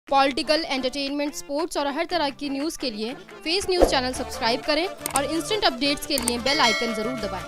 Political, entertainment, sports और हर तरह की न्यूज़ के लिए फेस न्यूज़ चैनल सब्सक्राइब करें और इंस्टेंट अपडेट्स के लिए बेल आइकन ज़रूर दबाएं।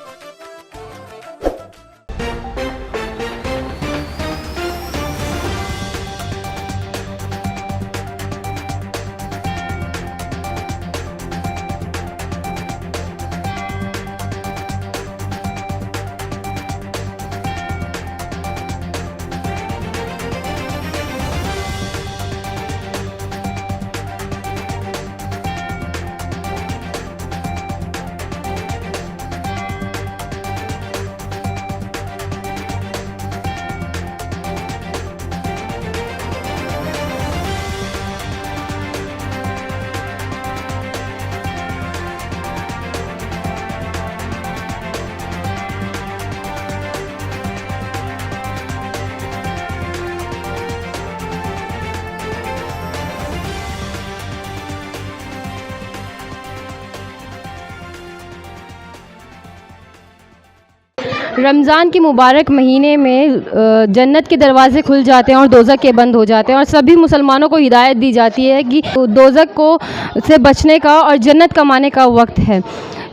रमज़ान के मुबारक महीने में जन्नत के दरवाज़े खुल जाते हैं और दोज़ख के बंद हो जाते हैं और सभी मुसलमानों को हिदायत दी जाती है कि दोज़ख को से बचने का और जन्नत कमाने का वक्त है।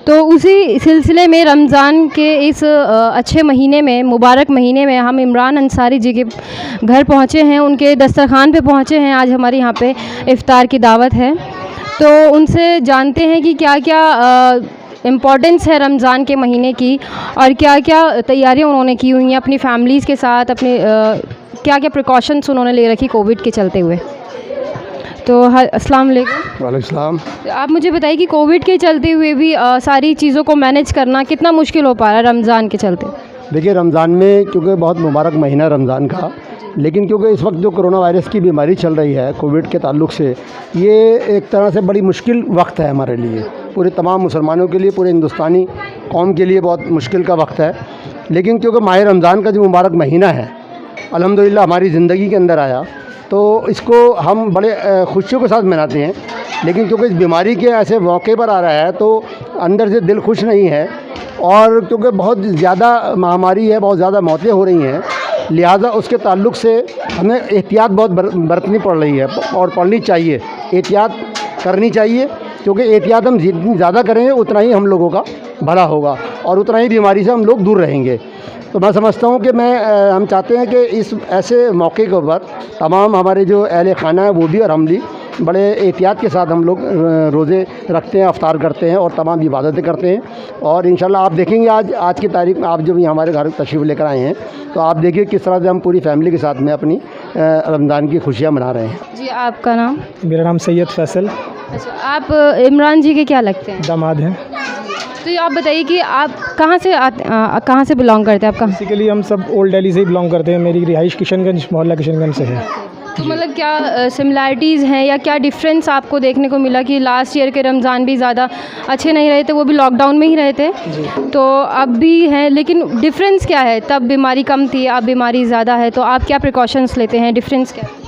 तो उसी सिलसिले में रमज़ान के इस अच्छे महीने में, मुबारक महीने में, हम इमरान अंसारी जी के घर पहुँचे हैं, उनके दस्तरखान पे पहुँचे हैं। आज हमारे यहाँ पे इफ़्तार की दावत है, तो उनसे जानते हैं कि क्या क्या इम्पॉर्टेंस है रमज़ान के महीने की और क्या क्या तैयारियां उन्होंने की हुई हैं अपनी फैमिलीज़ के साथ, अपने क्या क्या प्रिकॉशंस उन्होंने ले रखी कोविड के चलते हुए। तो अस्सलाम वालेकुम। वालेकुम सलाम। आप मुझे बताइए कि कोविड के चलते हुए भी सारी चीज़ों को मैनेज करना कितना मुश्किल हो पा रहा है रमज़ान के चलते? देखिए, रमज़ान में क्योंकि बहुत मुबारक महीना रमज़ान का, लेकिन क्योंकि इस वक्त जो कोरोना वायरस की बीमारी चल रही है कोविड के ताल्लुक से, ये एक तरह से बड़ी मुश्किल वक्त है हमारे लिए, पूरे तमाम मुसलमानों के लिए, पूरे हिंदुस्तानी कौम के लिए बहुत मुश्किल का वक्त है। लेकिन क्योंकि माह रमज़ान का जो मुबारक महीना है अल्हम्दुलिल्लाह हमारी ज़िंदगी के अंदर आया, तो इसको हम बड़े खुशियों के साथ मनाते हैं। लेकिन क्योंकि इस बीमारी के ऐसे मौके पर आ रहा है तो अंदर से दिल खुश नहीं है, और क्योंकि बहुत ज़्यादा महामारी है, बहुत ज़्यादा मौतें हो रही हैं, लिहाजा उसके ताल्लुक से हमें एहतियात बहुत बरतनी पड़ रही है और पड़नी चाहिए, एहतियात करनी चाहिए। क्योंकि एहतियात हम जितनी ज़्यादा करेंगे उतना ही हम लोगों का भला होगा और उतना ही बीमारी से हम लोग दूर रहेंगे। तो मैं समझता हूँ कि हम चाहते हैं कि इस ऐसे मौके के ऊपर तमाम हमारे जो अहले खाना है वो भी और हम भी बड़े एहतियात के साथ हम लोग रोज़े रखते हैं, इफ्तार करते हैं और तमाम इबादतें करते हैं। और इंशाल्लाह आप देखेंगे आज की तारीख में आप जब हमारे घर तशरीफ़ लेकर आए हैं तो आप देखिए किस तरह से हम पूरी फैमिली के साथ में अपनी रमज़ान की खुशियाँ मना रहे हैं। जी, आपका नाम? मेरा नाम सैयद फैसल। अच्छा, आप इमरान जी के क्या लगते हैं? दामाद हैं। तो ये आप बताइए कि आप कहाँ से बिलोंग करते हैं? आप कहाँ? बेसिकली हम सब ओल्ड दिल्ली से ही बिलोंग करते हैं। मेरी रिहाइश किशनगंज, मोहल्ला किशनगंज से है। तो मतलब क्या सिमिलैरिटीज़ हैं या क्या डिफरेंस आपको देखने को मिला कि लास्ट ईयर के रमज़ान भी ज़्यादा अच्छे नहीं रहे थे, वो भी लॉकडाउन में ही रहे थे, तो अब भी हैं, लेकिन डिफरेंस क्या है? तब बीमारी कम थी, अब बीमारी ज़्यादा है, तो आप क्या प्रिकॉशंस लेते हैं? डिफरेंस क्या है?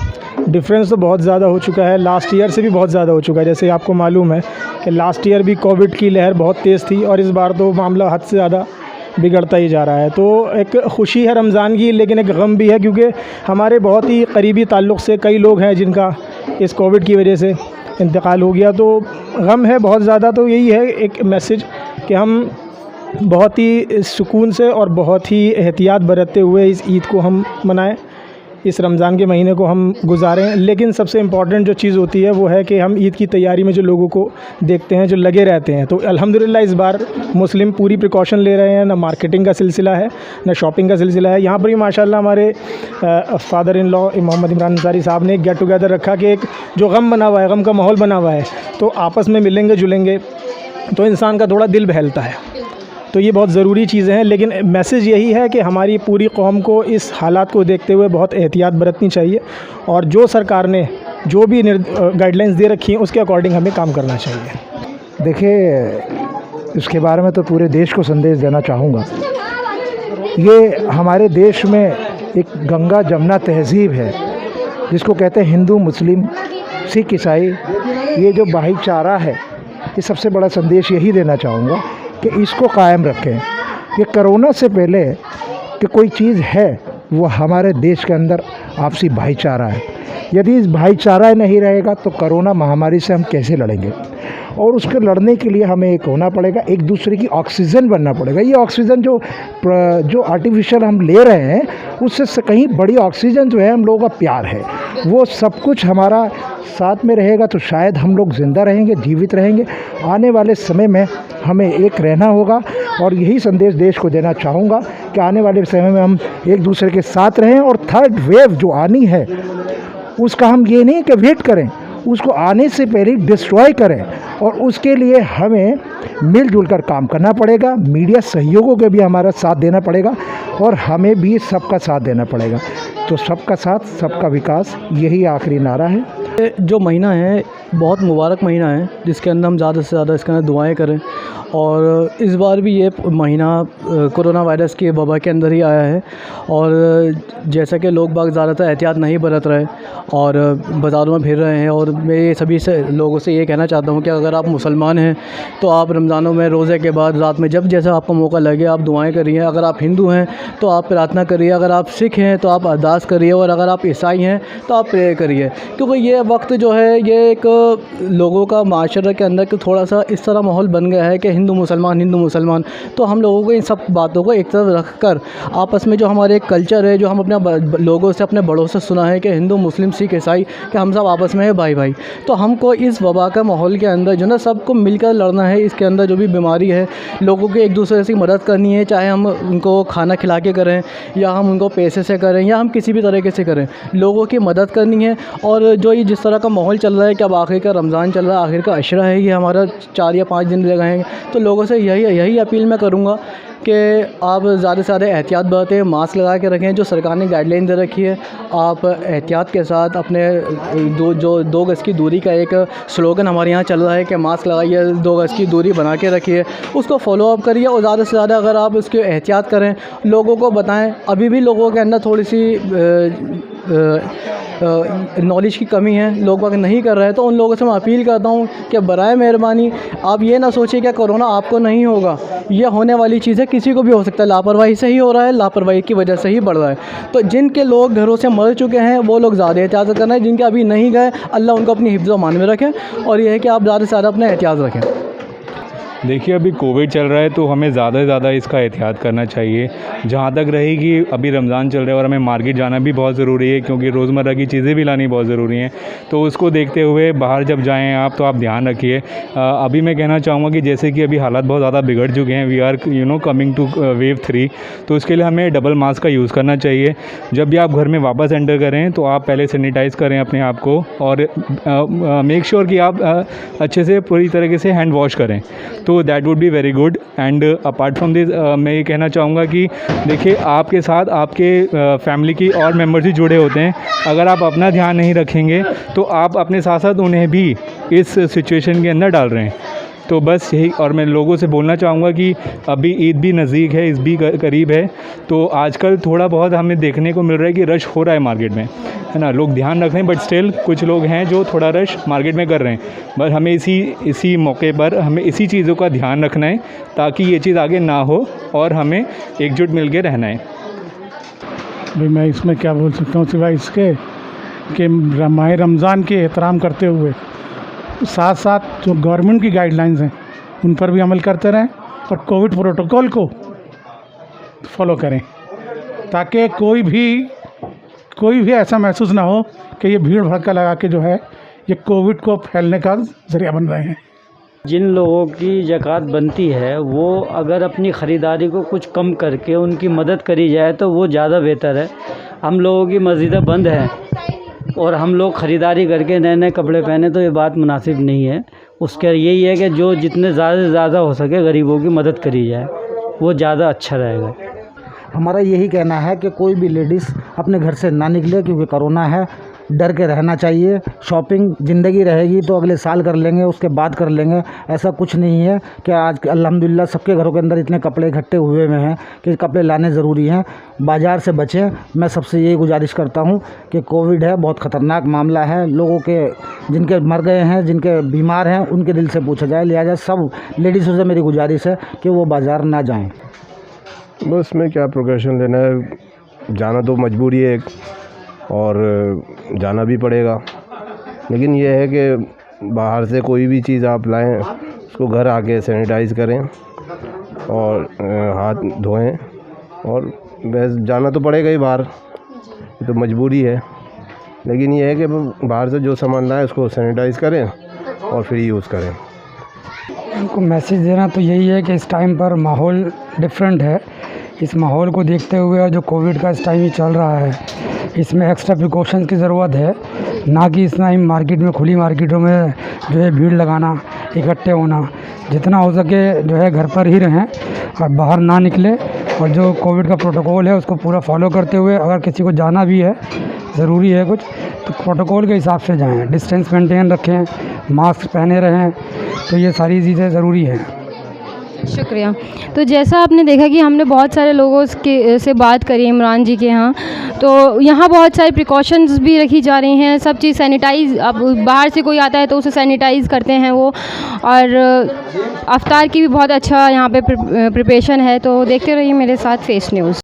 डिफरेंस तो बहुत ज़्यादा हो चुका है, लास्ट ईयर से भी बहुत ज़्यादा हो चुका है। जैसे आपको मालूम है कि लास्ट ईयर भी कोविड की लहर बहुत तेज़ थी और इस बार तो मामला हद से ज़्यादा बिगड़ता ही जा रहा है। तो एक खुशी है रमज़ान की, लेकिन एक गम भी है, क्योंकि हमारे बहुत ही करीबी ताल्लुक़ से कई लोग हैं जिनका इस कोविड की वजह से इंतकाल हो गया, तो गम है बहुत ज़्यादा। तो यही है एक मैसेज कि हम बहुत ही सुकून से और बहुत ही एहतियात बरतते हुए इस ईद को हम मनाएं, इस रमज़ान के महीने को हम गुजारें। लेकिन सबसे इम्पॉर्टेंट जो चीज़ होती है वो है कि हम ईद की तैयारी में जो लोगों को देखते हैं, जो लगे रहते हैं, तो अल्हम्दुलिल्लाह इस बार मुस्लिम पूरी प्रिकॉशन ले रहे हैं। ना मार्केटिंग का सिलसिला है, ना शॉपिंग का सिलसिला है। यहाँ पर भी माशाल्लाह हमारे father in law Mohammad Imran Ansari साहब ने एक गेट टुगेदर रखा कि एक जो गम बना हुआ है, गम का माहौल बना हुआ है, तो आपस में मिलेंगे जुलेंगे तो इंसान का थोड़ा दिल बहलता है। तो ये बहुत ज़रूरी चीज़ें हैं, लेकिन मैसेज यही है कि हमारी पूरी कौम को इस हालात को देखते हुए बहुत एहतियात बरतनी चाहिए और जो सरकार ने जो भी गाइडलाइंस दे रखी हैं उसके अकॉर्डिंग हमें काम करना चाहिए। देखिए, इसके बारे में तो पूरे देश को संदेश देना चाहूँगा। ये हमारे देश में एक गंगा जमुना तहज़ीब है जिसको कहते हैं हिंदू, मुस्लिम, सिख, ईसाई, ये जो भाईचारा है, ये सबसे बड़ा संदेश यही देना चाहूँगा कि इसको कायम रखें। ये कोरोना से पहले कि कोई चीज़ है वो हमारे देश के अंदर आपसी भाईचारा है। यदि इस भाईचारा नहीं रहेगा तो कोरोना महामारी से हम कैसे लड़ेंगे? और उसके लड़ने के लिए हमें एक होना पड़ेगा, एक दूसरे की ऑक्सीजन बनना पड़ेगा। ये ऑक्सीजन जो आर्टिफिशियल हम ले रहे हैं उससे कहीं बड़ी ऑक्सीजन जो है हम लोगों का प्यार है। वो सब कुछ हमारा साथ में रहेगा तो शायद हम लोग ज़िंदा रहेंगे, जीवित रहेंगे। आने वाले समय में हमें एक रहना होगा और यही संदेश देश को देना चाहूँगा कि आने वाले समय में हम एक दूसरे के साथ रहें। और थर्ड वेव जो आनी है उसका हम ये नहीं कि वेट करें, उसको आने से पहले डिस्ट्रॉय करें। और उसके लिए हमें मिलजुल कर काम करना पड़ेगा। मीडिया सहयोगों के भी हमारा साथ देना पड़ेगा और हमें भी सबका साथ देना पड़ेगा। तो सबका साथ सबका विकास, यही आखिरी नारा है। जो महीना है बहुत मुबारक महीना है, जिसके अंदर हम ज़्यादा से ज़्यादा इसके अंदर दुआएं करें। और इस बार भी ये महीना कोरोना वायरस के वबा के अंदर ही आया है। और जैसा कि लोग बाग ज़्यादातर एहतियात नहीं बरत रहे और बाज़ारों में फिर रहे हैं। और मैं सभी से लोगों से ये कहना चाहता हूँ कि अगर आप मुसलमान हैं तो आप रमज़ानों में रोज़े के बाद रात में जब जैसा आपको मौका लगे आप दुआएं करिए। अगर आप हिंदू हैं तो आप प्रार्थना करिए, अगर आप सिख हैं तो आप अरदास करिए, और अगर आप ईसाई हैं तो आप प्रेयर करिए। क्योंकि ये वक्त जो है ये एक लोगों का माशरे के अंदर थोड़ा सा इस तरह माहौल बन गया है कि हिंदू मुसलमान। तो हम लोगों को इन सब बातों को एक तरफ रख कर आपस में जो हमारे कल्चर है, जो हम अपने लोगों से अपने बड़ों से सुना है कि हिंदू मुस्लिम सिख ईसाई कि हम सब आपस में है भाई। तो हमको इस वबा का माहौल के अंदर जो ना सबको मिलकर लड़ना है। इसके अंदर जो भी बीमारी है लोगों की एक दूसरे से मदद करनी है, चाहे हम उनको खाना खिला के करें या हम उनको पैसे से करें या हम किसी भी तरीके से करें, लोगों की मदद करनी है। और जो ये जिस तरह का माहौल चल रहा है कि अब आखिर का रमज़ान चल रहा है, आखिर का अशरा है, ये हमारा 4 या 5 दिन रह गए हैं। तो लोगों से यही अपील मैं करूँगा कि आप ज़्यादा से ज़्यादा एहतियात बरतें, मास्क लगा के रखें। जो सरकार ने गाइडलाइन दे रखी है आप एहतियात के साथ अपने 2 गज़ की दूरी का एक स्लोगन हमारे यहाँ चल रहा है कि मास्क लगाइए, 2 गज़ की दूरी बना के रखिए, उसको फॉलो अप करिए। और ज़्यादा से ज़्यादा अगर आप उसकी एहतियात करें, लोगों को बताएं। अभी भी लोगों के अंदर थोड़ी सी नॉलेज की कमी है, लोग अगर नहीं कर रहे हैं तो उन लोगों से मैं अपील करता हूँ कि बराए मेहरबानी आप ये ना सोचिए कि कोरोना आपको नहीं होगा। ये होने वाली चीज़ है, किसी को भी हो सकता है। लापरवाही से ही हो रहा है, लापरवाही की वजह से ही बढ़ रहा है। तो जिनके लोग घरों से मर चुके हैं वो लोग ज़्यादा एहतियात करना है, जिनके अभी नहीं गए अल्लाह उनको अपनी हिफ्ज़ व मान में रखें। और यह है कि आप ज़्यादा से ज़्यादा अपना एहतियात रखें। देखिए अभी कोविड चल रहा है तो हमें ज़्यादा से ज़्यादा इसका एहतियात करना चाहिए। जहाँ तक रही कि अभी रमज़ान चल रहा है और हमें मार्केट जाना भी बहुत ज़रूरी है, क्योंकि रोज़मर्रा की चीज़ें भी लानी बहुत ज़रूरी हैं। तो उसको देखते हुए बाहर जब जाएँ आप तो आप ध्यान रखिए। अभी मैं कहना चाहूँगा कि जैसे कि अभी हालात बहुत ज़्यादा बिगड़ चुके हैं, we are coming to wave 3, तो उसके लिए हमें डबल मास्क का यूज़ करना चाहिए। जब भी आप घर में वापस एंटर करें तो आप पहले सैनिटाइज़ करें अपने आप को और मेक श्योर कि आप अच्छे से पूरी तरीके से हैंड वॉश करें, तो that would be very good. And apart from this मैं ये कहना चाहूँगा कि देखिए आपके साथ आपके फैमिली की और मेम्बर्स भी जुड़े होते हैं। अगर आप अपना ध्यान नहीं रखेंगे तो आप अपने साथ साथ उन्हें भी इस सिचुएशन के अंदर डाल रहे हैं। तो बस यही, और मैं लोगों से बोलना चाहूँगा कि अभी ईद भी नज़दीक है, ईद भी करीब है, तो आजकल थोड़ा बहुत हमें देखने को मिल रहा है कि रश हो रहा है मार्केट में, है ना। लोग ध्यान रख रहे हैं बट स्टिल कुछ लोग हैं जो थोड़ा रश मार्केट में कर रहे हैं। बस हमें इसी मौके पर हमें इसी चीज़ों का ध्यान रखना है ताकि ये चीज़ आगे ना हो और हमें एकजुट मिल के रहना है। भाई मैं इसमें क्या बोल सकता हूँ सिवाय इसके कि माह रमज़ान के एहतराम करते हुए साथ साथ जो गवर्नमेंट की गाइडलाइंस हैं उन पर भी अमल करते रहें और कोविड प्रोटोकॉल को फॉलो करें, ताकि कोई भी ऐसा महसूस ना हो कि ये भीड़ भड़का लगा के जो है ये कोविड को फैलने का ज़रिया बन रहे हैं। जिन लोगों की ज़कात बनती है वो अगर अपनी ख़रीदारी को कुछ कम करके उनकी मदद करी जाए तो वो ज़्यादा बेहतर है। हम लोगों की मस्जिदें बंद हैं और हम लोग ख़रीदारी करके नए नए कपड़े पहने, तो ये बात मुनासिब नहीं है। उसका यही है कि जो जितने ज़्यादा से ज़्यादा हो सके गरीबों की मदद करी जाए, वो ज़्यादा अच्छा रहेगा। हमारा यही कहना है कि कोई भी लेडीज़ अपने घर से ना निकले, क्योंकि कोरोना है, डर के रहना चाहिए। शॉपिंग ज़िंदगी रहेगी तो अगले साल कर लेंगे, उसके बाद कर लेंगे, ऐसा कुछ नहीं है कि आज अल्हम्दुलिल्लाह सबके घरों के अंदर इतने कपड़े इकट्ठे हुए में हैं कि कपड़े लाने ज़रूरी हैं। बाज़ार से बचें। मैं सबसे यही गुजारिश करता हूँ कि कोविड है, बहुत ख़तरनाक मामला है। लोगों के जिनके मर गए हैं, जिनके बीमार हैं, उनके दिल से पूछा जाए। लिहाजा सब लेडीज़ों से मेरी गुजारिश है कि वो बाज़ार ना जाएँ। बस में क्या प्रोग्रेशन लेना है, जाना तो मजबूरी है और जाना भी पड़ेगा, लेकिन ये है कि बाहर से कोई भी चीज़ आप लाएं उसको घर आके सैनिटाइज़ करें और हाथ धोएं, और बस जाना तो पड़ेगा ही बाहर, ये तो मजबूरी है, लेकिन ये है कि बाहर से जो सामान लाएं उसको सैनिटाइज़ करें और फिर यूज़ करें। उनको मैसेज देना तो यही है कि इस टाइम पर माहौल डिफरेंट है। इस माहौल को देखते हुए और जो कोविड का इस टाइम ही चल रहा है, इसमें एक्स्ट्रा प्रिकॉशंस की ज़रूरत है, ना कि इतना ही मार्केट में, खुली मार्केटों में जो है भीड़ लगाना, इकट्ठे होना। जितना हो सके जो है घर पर ही रहें और बाहर ना निकले, और जो कोविड का प्रोटोकॉल है उसको पूरा फॉलो करते हुए, अगर किसी को जाना भी है, ज़रूरी है कुछ, तो प्रोटोकॉल के हिसाब से जाएं, डिस्टेंस मेंटेन रखें, मास्क पहने रहें, तो ये सारी चीज़ें ज़रूरी हैं। शुक्रिया। तो जैसा आपने देखा कि हमने बहुत सारे लोगों से बात करी इमरान जी के यहाँ, तो यहाँ बहुत सारी प्रिकॉशंस भी रखी जा रही हैं, सब चीज़ सैनिटाइज़, अब बाहर से कोई आता है तो उसे सैनिटाइज़ करते हैं वो, और अफ्तार की भी बहुत अच्छा यहाँ पे प्रिपरेशन है। तो देखते रहिए मेरे साथ फेस न्यूज़।